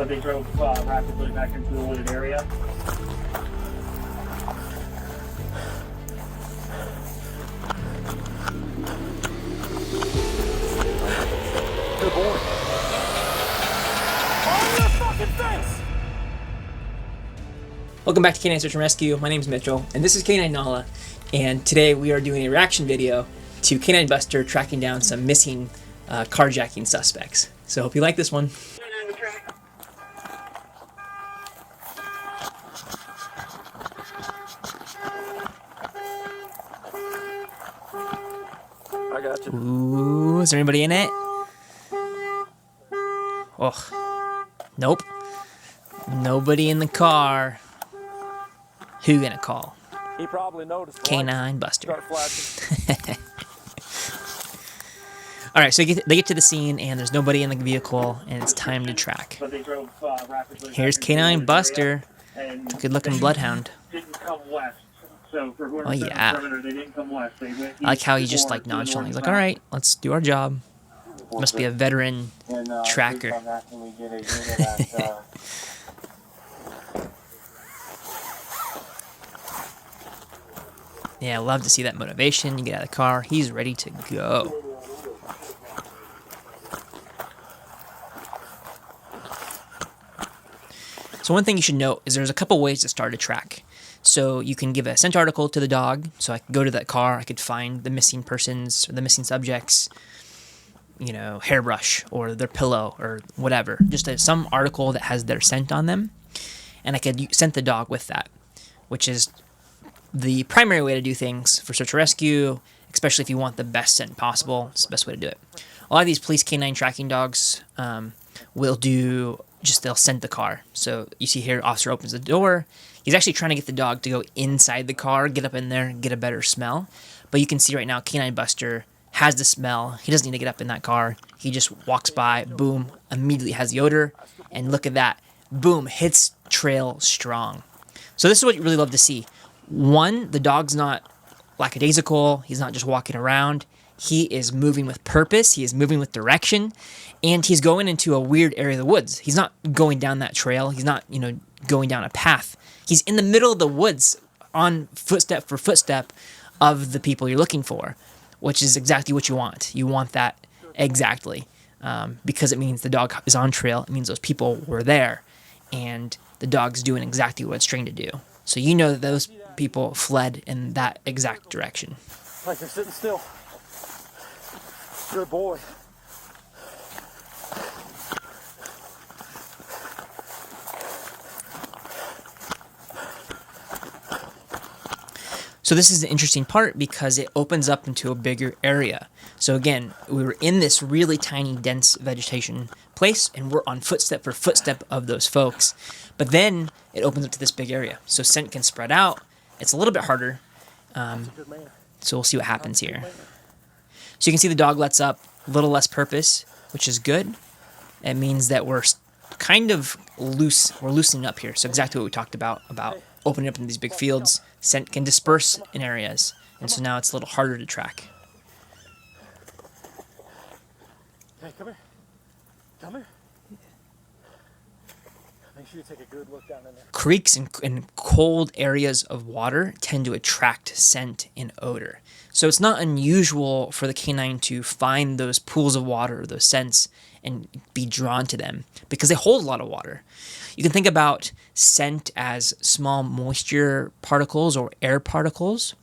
But they drove rapidly back into the wooded area. Good boy. On your fucking face! Welcome back to Canine Search and Rescue. My name is Mitchell, and this is Canine Nala. And today we are doing a reaction video to Canine Buster tracking down some missing carjacking suspects. So hope you like this one. I got you. Ooh, is there anybody in it? Oh, nope. Nobody in the car. Who gonna call? He probably noticed. Canine Buster. Start flashing. All right, so they get to the scene, and there's nobody in the vehicle, and it's time to track. But they drove rapidly. Here's Canine Buster, good-looking bloodhound. Didn't come west. So for Oh yeah. they didn't come west. They went I like how he's just like nonchalant. He's like, all right, let's do our job. Must be a veteran tracker. Yeah, I love to see that motivation. You get out of the car, he's ready to go. So one thing you should note is there's a couple ways to start a track. So you can give a scent article to the dog. So I could go to that car, I could find the missing persons or the missing subjects, you know, hairbrush or their pillow or whatever. Just some article that has their scent on them. And I could scent the dog with that, which is the primary way to do things for search and rescue, especially if you want the best scent possible. It's the best way to do it. A lot of these police canine tracking dogs will do they'll scent the car. So you see here, officer opens the door. He's actually trying to get the dog to go inside the car, get up in there, get a better smell. But you can see right now, Canine Buster has the smell. He doesn't need to get up in that car. He just walks by, boom, immediately has the odor. And look at that, boom, hits trail strong. So this is what you really love to see. One, the dog's not lackadaisical. He's not just walking around. He is moving with purpose. He is moving with direction. And he's going into a weird area of the woods. He's not going down that trail. He's not, going down a path. He's in the middle of the woods on footstep for footstep of the people you're looking for, which is exactly what you want. You want that exactly because it means the dog is on trail. It means those people were there and the dog's doing exactly what it's trained to do. So you know that those people fled in that exact direction. Like they're sitting still. Good boy. So this is the interesting part because it opens up into a bigger area. So again, we were in this really tiny, dense vegetation place, and we're on footstep for footstep of those folks. But then it opens up to this big area. So scent can spread out. It's a little bit harder. So we'll see what happens here. So you can see the dog lets up, a little less purpose, which is good. It means that we're kind of loose. We're loosening up here. So exactly what we talked about opening up into these big fields. Scent can disperse in areas, and so now it's a little harder to track. Hey, come here. Come here. Make sure you take a good look down in there. Creeks and cold areas of water tend to attract scent and odor. So it's not unusual for the canine to find those pools of water, those scents, and be drawn to them because they hold a lot of water. You can think about scent as small moisture particles or air particles.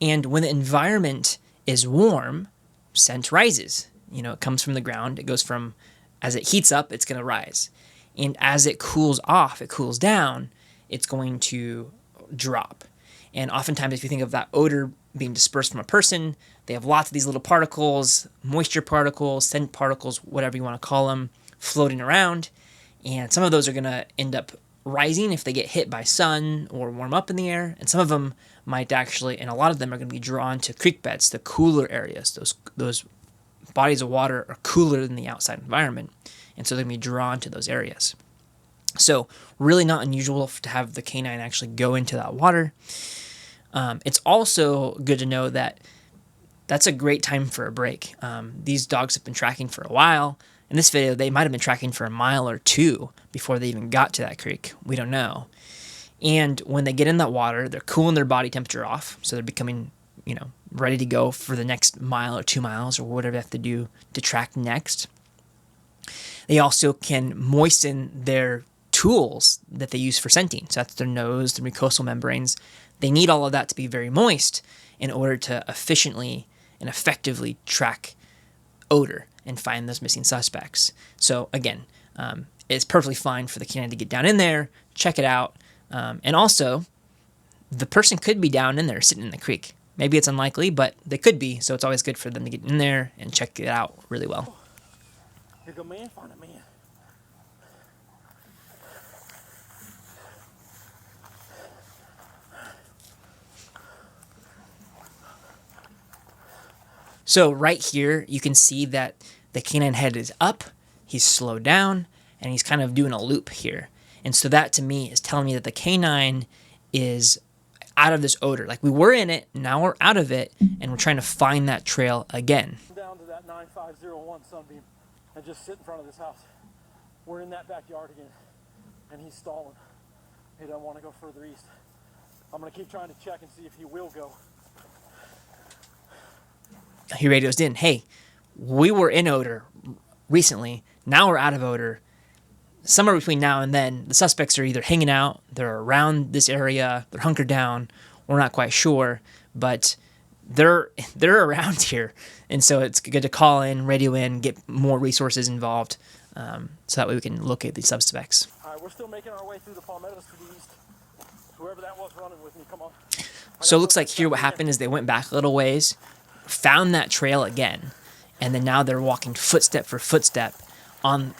And when the environment is warm, scent rises. It comes from the ground. It goes from, as it heats up, it's going to rise. And as it cools off, it cools down, it's going to drop. And oftentimes, if you think of that odor being dispersed from a person, they have lots of these little particles, moisture particles, scent particles, whatever you want to call them, floating around. And some of those are going to end up rising if they get hit by sun or warm up in the air. And some of them might actually, and a lot of them are going to be drawn to creek beds, the cooler areas. Those bodies of water are cooler than the outside environment. And so they're going to be drawn to those areas. So really not unusual to have the canine actually go into that water. It's also good to know that that's a great time for a break. These dogs have been tracking for a while, In this video, they might have been tracking for a mile or two before they even got to that creek. We don't know. And when they get in that water, they're cooling their body temperature off, so they're becoming, ready to go for the next mile or 2 miles or whatever they have to do to track next. They also can moisten their tools that they use for scenting. So that's their nose, the mucosal membranes. They need all of that to be very moist in order to efficiently and effectively track odor and find those missing suspects. So again, it's perfectly fine for the canine to get down in there, check it out, and also the person could be down in there sitting in the creek. Maybe it's unlikely, but they could be, so it's always good for them to get in there and check it out really well. Here go man, find a man. So right here, you can see that the canine head is up, he's slowed down, and he's kind of doing a loop here. And so that to me is telling me that the canine is out of this odor. Like we were in it, now we're out of it, and we're trying to find that trail again. Down to that 9501 Sunbeam and just sit in front of this house. We're in that backyard again, and he's stalling. He doesn't want to go further east. I'm going to keep trying to check and see if he will go. He radios in, hey, we were in odor recently, now we're out of odor. Somewhere between now and then, the suspects are either hanging out, they're around this area, they're hunkered down, we're not quite sure, but they're around here. And so it's good to call in, radio in, get more resources involved, so that way we can locate these suspects. All right, we're still making our way through the palmettos to the east. Whoever that was running with me, come on. So it looks like here what happened is they went back a little ways, found that trail again, and then now they're walking footstep for footstep on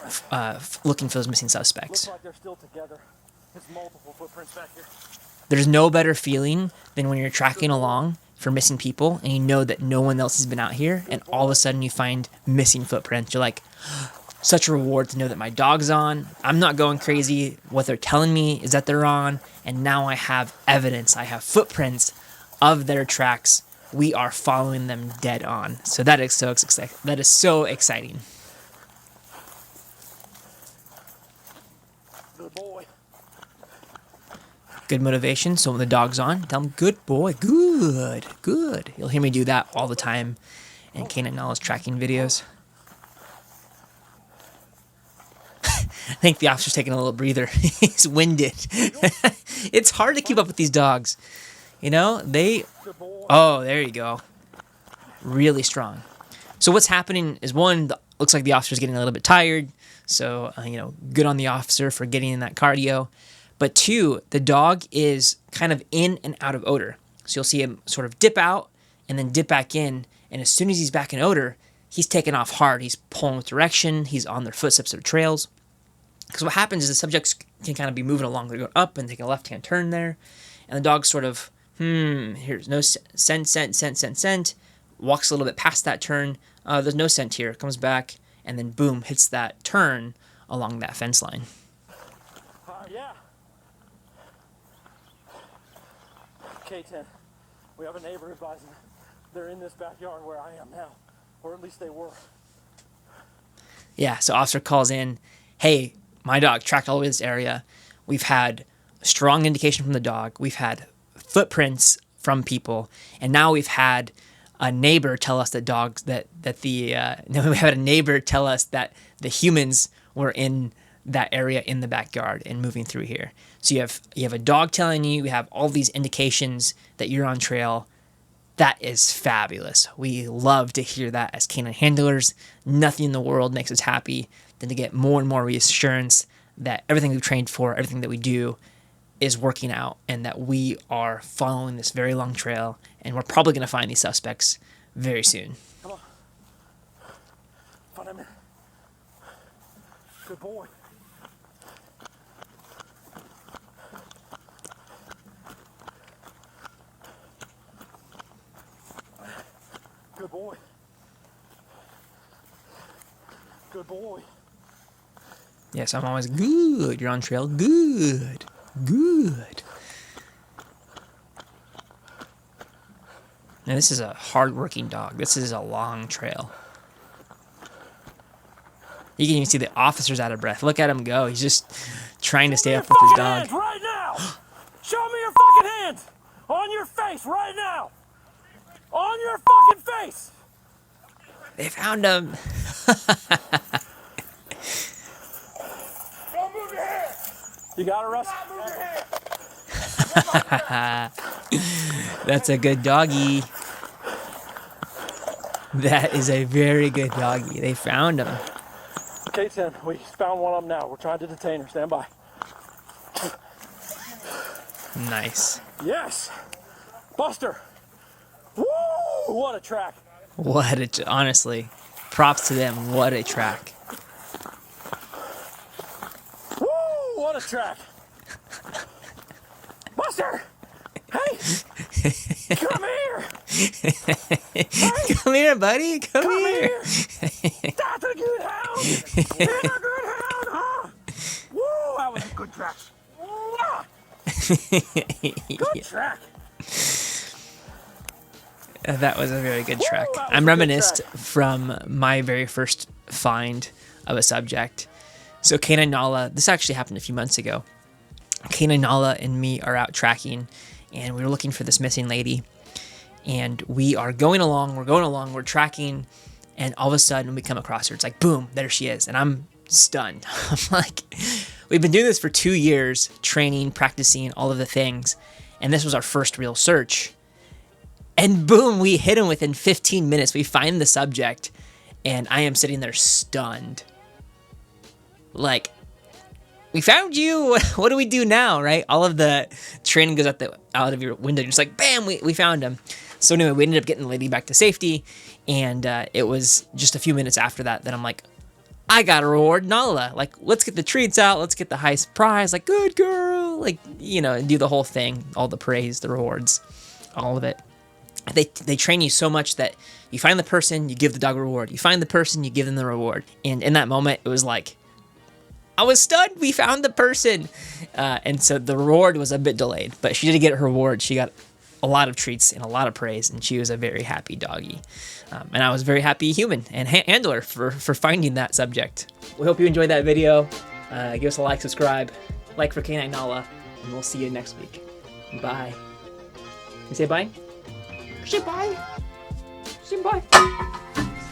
looking for those missing suspects. Looks like they're still together. There's multiple footprints back here. There's no better feeling than when you're tracking along for missing people and you know that no one else has been out here, and all of a sudden you find missing footprints. You're like, such a reward to know that my dog's on. I'm not going crazy. What they're telling me is that they're on, and now I have evidence. I have footprints of their tracks. We are following them dead on. So that is so exciting. Good boy. Good motivation. So when the dog's on, tell him, good boy, good, good. You'll hear me do that all the time in canine knowledge tracking videos. I think the officer's taking a little breather. He's winded. It's hard to keep up with these dogs. Good boy. Oh, there you go. Really strong. So what's happening is, one, looks like the officer's getting a little bit tired. So, good on the officer for getting in that cardio. But two, the dog is kind of in and out of odor. So you'll see him sort of dip out and then dip back in. And as soon as he's back in odor, he's taking off hard. He's pulling with direction. He's on their footsteps or trails. Because what happens is the subjects can kind of be moving along. They're going up and take a left-hand turn there. And the dog sort of, here's no scent. Walks a little bit past that turn. There's no scent here. Comes back and then boom, hits that turn along that fence line. Yeah. K10. We have a neighbor advising they're in this backyard where I am now. Or at least they were. Yeah, so officer calls in, hey, my dog tracked all over this area. We've had strong indication from the dog. We've had footprints from people, and now we've had a neighbor tell us that we had a neighbor tell us that the humans were in that area in the backyard and moving through here. So you have a dog telling you, we have all these indications that you're on trail. That is fabulous. We love to hear that as canine handlers. Nothing in the world makes us happy than to get more and more reassurance that everything we've trained for, everything that we do is working out, and that we are following this very long trail, and we're probably going to find these suspects very soon. Come on. Find him. Good boy. Good boy. Good boy. Yes, I'm always good. You're on trail. Good. Good. Now, this is a hard-working dog. This is a long trail. You can even see the officer's out of breath. Look at him go. He's just trying to stay up with his dog. Hands right now! Show me your fucking hands! On your face right now! On your fucking face! They found him. Don't move your head! You got it, Russ? Don't move your head! That's a good doggy. That is a very good doggy. They found him. K-10, we found one of them now. We're trying to detain her. Stand by. Nice. Yes! Buster! Woo! What a track! Honestly, props to them. What a track. Woo! What a track! Buster! Hey! Come here! Hey! Come here, buddy. Come Come here. here! That's a good hound! You're a good hound, huh? Woo! That was a good track. Mwah! Good track. That was a very good track. that was I'm a good reminisced track. from my very first find of a subject. So Canine Nala, this actually happened a few months ago. Canine Nala and me are out tracking, and we were looking for this missing lady. And we are going along, we're tracking, and all of a sudden we come across her. It's like, boom, there she is. And I'm stunned. I'm like, we've been doing this for 2 years, training, practicing, all of the things. And this was our first real search. And boom, we hit him within 15 minutes. We find the subject, and I am sitting there stunned. Like, we found you. What do we do now, right? All of the training goes out of your window. You're just like, bam, we found him. So anyway, we ended up getting the lady back to safety, and it was just a few minutes after that I'm like, I got to reward Nala. Like, let's get the treats out. Let's get the high prize. Like, good girl. Like, you know, do the whole thing, all the praise, the rewards, all of it. They train you so much that you find the person, you give the dog a reward. You find the person, you give them the reward. And in that moment, it was like, I was stunned. We found the person. And so the reward was a bit delayed, but she did get her reward. She got a lot of treats and a lot of praise, and she was a very happy doggy. And I was a very happy human and handler for finding that subject. We hope you enjoyed that video. Give us a like, subscribe, like for Canine Nala, and we'll see you next week. Bye. You say bye? Say bye. Say bye.